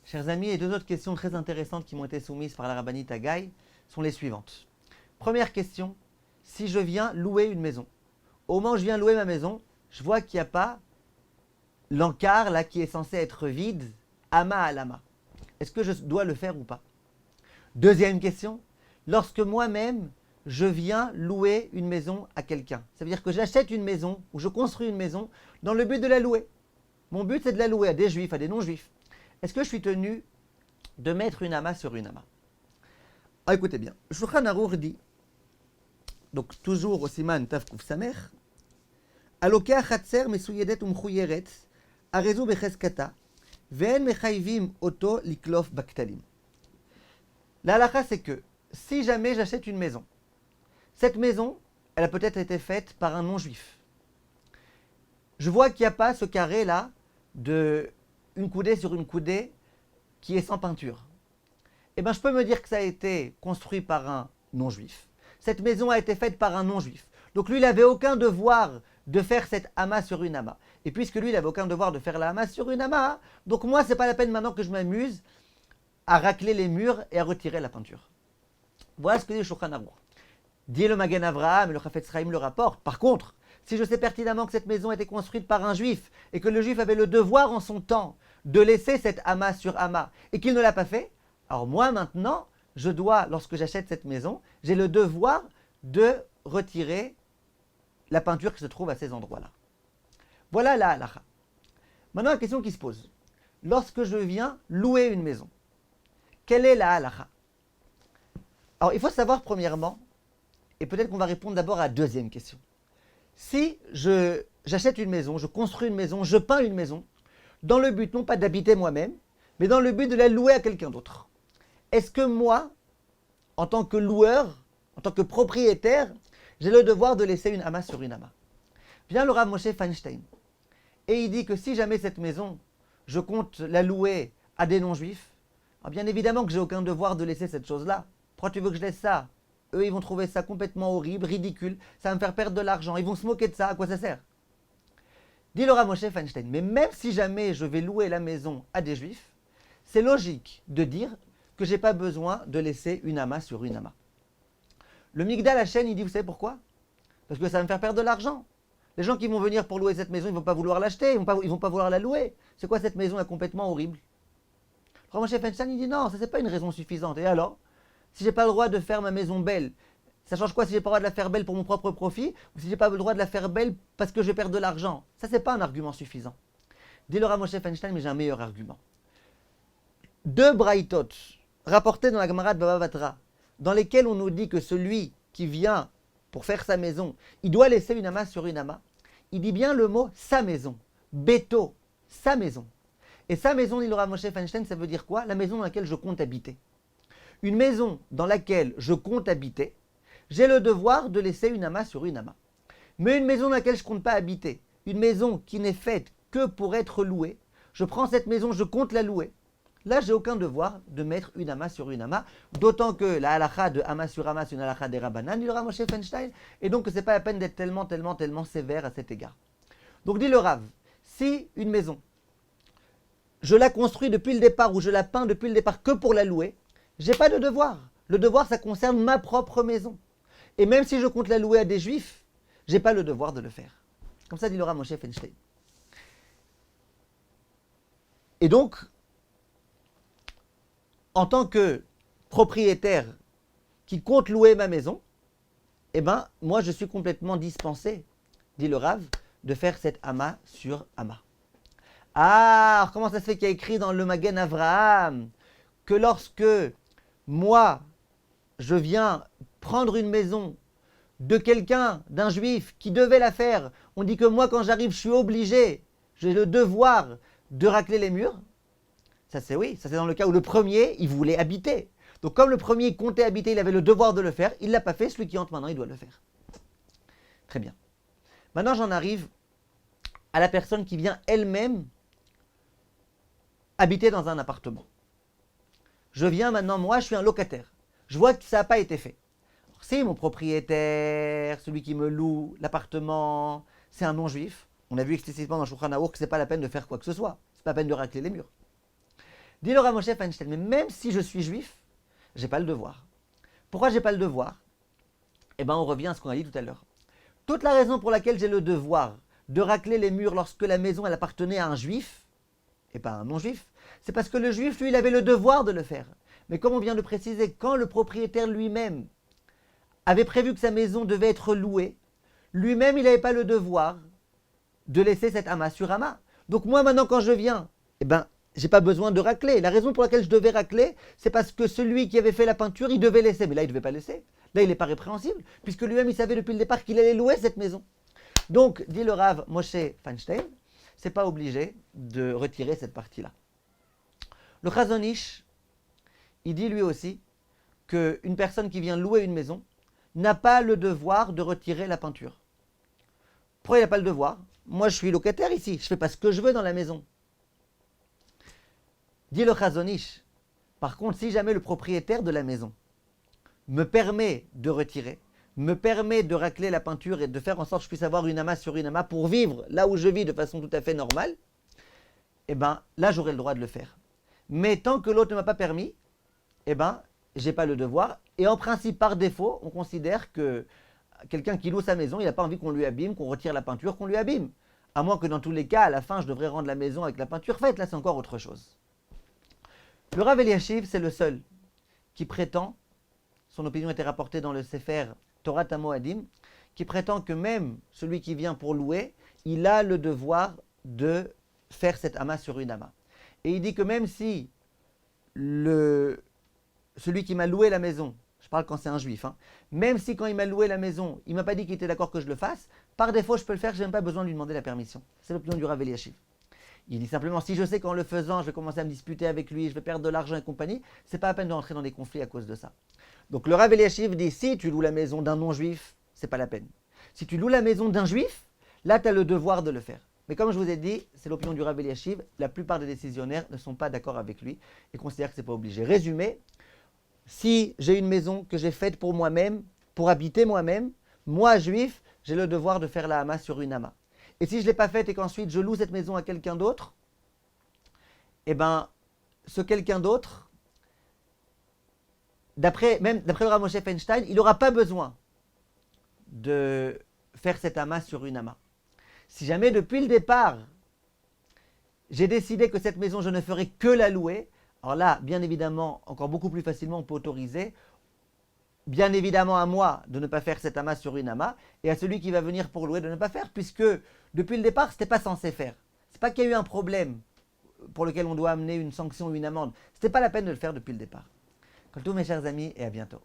Chers amis, et deux autres questions très intéressantes qui m'ont été soumises par la rabbinite Agaï sont les suivantes. Première question, si je viens louer une maison, au moment où je viens louer ma maison, je vois qu'il n'y a pas l'encart là qui est censé être vide, ama à lama. Est-ce que je dois le faire ou pas? Deuxième question, lorsque moi-même je viens louer une maison à quelqu'un, ça veut dire que j'achète une maison ou je construis une maison dans le but de la louer. Mon but c'est de la louer à des juifs, à des non-juifs. Est-ce que je suis tenu de mettre une ama sur une ama? Ah, écoutez bien, Shulchan Aruch dit, donc toujours au siman Tav Kuf Samer, Alokeach hatzer mesuyedet umchuyeret, arezu becheskata, ve'en mechayvim oto liklof baktalim. La halakha, c'est que si jamais j'achète une maison, cette maison, elle a peut-être été faite par un non-juif. Je vois qu'il n'y a pas ce carré-là de une coudée sur une coudée qui est sans peinture. Eh bien, je peux me dire que ça a été construit par un non-juif. Cette maison a été faite par un non-juif. Donc lui, il n'avait aucun devoir de faire cette ama sur une ama. Et puisque lui, il n'avait aucun devoir de faire la ama sur une ama, donc moi, c'est pas la peine maintenant que je m'amuse à racler les murs et à retirer la peinture. Voilà ce que dit le Shulchan Aruch. Dit le Magen Avraham et le Chafetz Chaim le rapporte. Par contre, si je sais pertinemment que cette maison a été construite par un juif et que le juif avait le devoir en son temps de laisser cette ama sur ama et qu'il ne l'a pas fait, alors moi maintenant, je dois, lorsque j'achète cette maison, j'ai le devoir de retirer la peinture qui se trouve à ces endroits-là. Voilà la halakha. Maintenant, la question qui se pose. Lorsque je viens louer une maison, quelle est la halakha? Alors, il faut savoir premièrement, et peut-être qu'on va répondre d'abord à la deuxième question. Si j'achète une maison, je construis une maison, je peins une maison, dans le but non pas d'habiter moi-même, mais dans le but de la louer à quelqu'un d'autre, est-ce que moi, en tant que loueur, en tant que propriétaire, j'ai le devoir de laisser une ama sur une ama? Vient le Rav Moshe Feinstein, et il dit que si jamais cette maison, je compte la louer à des non-juifs, alors bien évidemment que j'ai aucun devoir de laisser cette chose-là. Pourquoi tu veux que je laisse ça? Eux, ils vont trouver ça complètement horrible, ridicule, ça va me faire perdre de l'argent, ils vont se moquer de ça, à quoi ça sert? Dit le Rav Moshe Feinstein, mais même si jamais je vais louer la maison à des juifs, c'est logique de dire que je n'ai pas besoin de laisser une ama sur une ama. Le Migdal Hachen, il dit, vous savez pourquoi? Parce que ça va me faire perdre de l'argent. Les gens qui vont venir pour louer cette maison, ils ne vont pas vouloir l'acheter, ils ne vont pas vouloir la louer. C'est quoi cette maison est complètement horrible? Le Rav Moshe Feinstein, il dit, non, ça c'est pas une raison suffisante. Et alors? Si j'ai pas le droit de faire ma maison belle, ça change quoi si j'ai pas le droit de la faire belle pour mon propre profit ou si j'ai pas le droit de la faire belle parce que je perds de l'argent? Ça c'est pas un argument suffisant. Dit le Rav Moshe Feinstein, mais j'ai un meilleur argument. Deux braïtot rapportés dans la Gemara de Baba Batra, dans lesquels on nous dit que celui qui vient pour faire sa maison, il doit laisser une ama sur une ama. Il dit bien le mot sa maison, beto, sa maison. Et sa maison, dit le Rav Moshe Feinstein, ça veut dire quoi? La maison dans laquelle je compte habiter. Une maison dans laquelle je compte habiter, j'ai le devoir de laisser une ama sur une ama. Mais une maison dans laquelle je ne compte pas habiter, une maison qui n'est faite que pour être louée, je prends cette maison, je compte la louer. Là, j'ai aucun devoir de mettre une ama sur une ama, d'autant que la halakha de ama sur ama, c'est une halakha des Rabbanan, dit le Rav Moshe Feinstein, et donc ce n'est pas la peine d'être tellement sévère à cet égard. Donc dit le Rav, si une maison, je la construis depuis le départ ou je la peins depuis le départ que pour la louer, j'ai pas de devoir. Le devoir, ça concerne ma propre maison. Et même si je compte la louer à des juifs, j'ai pas le devoir de le faire. Comme ça dit le Rav Moshe Feinstein. Et donc, en tant que propriétaire qui compte louer ma maison, eh ben, moi je suis complètement dispensé, dit le Rav, de faire cette ama sur ama. Ah, alors comment ça se fait qu'il y a écrit dans le Magen Avraham que lorsque moi, je viens prendre une maison de quelqu'un, d'un juif, qui devait la faire, on dit que moi, quand j'arrive, je suis obligé, j'ai le devoir de racler les murs? Ça c'est oui, ça c'est dans le cas où le premier, il voulait habiter. Donc comme le premier comptait habiter, il avait le devoir de le faire, il ne l'a pas fait, celui qui entre maintenant, il doit le faire. Très bien. Maintenant, j'en arrive à la personne qui vient elle-même habiter dans un appartement. Je viens maintenant, moi, je suis un locataire. Je vois que ça n'a pas été fait. Alors, si mon propriétaire, celui qui me loue l'appartement, c'est un non-juif, on a vu explicitement dans Shulchan Aruch que ce n'est pas la peine de faire quoi que ce soit. Ce n'est pas la peine de racler les murs. Dit le Rav Moshe Feinstein, mais même si je suis juif, j'ai pas le devoir. Pourquoi j'ai pas le devoir? Eh bien, on revient à ce qu'on a dit tout à l'heure. Toute la raison pour laquelle j'ai le devoir de racler les murs lorsque la maison elle appartenait à un juif, et pas à un non-juif, c'est parce que le juif, lui, il avait le devoir de le faire. Mais comme on vient de préciser, quand le propriétaire lui-même avait prévu que sa maison devait être louée, lui-même, il n'avait pas le devoir de laisser cette amas sur amas. Donc moi, maintenant, quand je viens, eh ben, j'ai pas besoin de racler. La raison pour laquelle je devais racler, c'est parce que celui qui avait fait la peinture, il devait laisser. Mais là, il ne devait pas laisser. Là, il n'est pas répréhensible, puisque lui-même, il savait depuis le départ qu'il allait louer cette maison. Donc, dit le Rav Moshe Feinstein, c'est pas obligé de retirer cette partie-là. Le Chazon Ish, il dit lui aussi qu'une personne qui vient louer une maison n'a pas le devoir de retirer la peinture. Pourquoi il n'a pas le devoir? Moi, je suis locataire ici, je fais pas ce que je veux dans la maison. Dit le Chazon Ish, par contre, si jamais le propriétaire de la maison me permet de retirer, me permet de racler la peinture et de faire en sorte que je puisse avoir une amas sur une amas pour vivre là où je vis de façon tout à fait normale, eh bien, là, j'aurai le droit de le faire. Mais tant que l'autre ne m'a pas permis, eh bien, je n'ai pas le devoir. Et en principe, par défaut, on considère que quelqu'un qui loue sa maison, il n'a pas envie qu'on lui abîme, qu'on retire la peinture, qu'on lui abîme. À moins que dans tous les cas, à la fin, je devrais rendre la maison avec la peinture faite. Là, c'est encore autre chose. Le Rav Eliashiv, c'est le seul qui prétend, son opinion était rapportée dans le Sefer Torah Moadim, qui prétend que même celui qui vient pour louer, il a le devoir de faire cette amas sur une amas. Et il dit que même si celui qui m'a loué la maison, je parle quand c'est un juif, même si quand il m'a loué la maison, il ne m'a pas dit qu'il était d'accord que je le fasse, par défaut je peux le faire, je n'ai même pas besoin de lui demander la permission. C'est l'opinion du Rav Eliashiv. Il dit simplement, si je sais qu'en le faisant, je vais commencer à me disputer avec lui, je vais perdre de l'argent et compagnie, c'est pas la peine de rentrer dans des conflits à cause de ça. Donc le Rav Eliashiv dit, si tu loues la maison d'un non-juif, c'est pas la peine. Si tu loues la maison d'un juif, là tu as le devoir de le faire. Mais comme je vous ai dit, c'est l'opinion du Rav Eliashiv, la plupart des décisionnaires ne sont pas d'accord avec lui et considèrent que c'est pas obligé. Résumé, si j'ai une maison que j'ai faite pour moi-même, pour habiter moi-même, moi juif, j'ai le devoir de faire la hama sur une hama. Et si je ne l'ai pas faite et qu'ensuite je loue cette maison à quelqu'un d'autre, eh bien, ce quelqu'un d'autre, d'après le Rav Moshe Feinstein, il n'aura pas besoin de faire cette hama sur une hama. Si jamais depuis le départ, j'ai décidé que cette maison, je ne ferai que la louer, alors là, bien évidemment, encore beaucoup plus facilement, on peut autoriser, bien évidemment à moi de ne pas faire cette amas sur une amas, et à celui qui va venir pour louer de ne pas faire, puisque depuis le départ, ce n'était pas censé faire. Ce n'est pas qu'il y a eu un problème pour lequel on doit amener une sanction ou une amende. Ce n'était pas la peine de le faire depuis le départ. Comme tous mes chers amis, et à bientôt.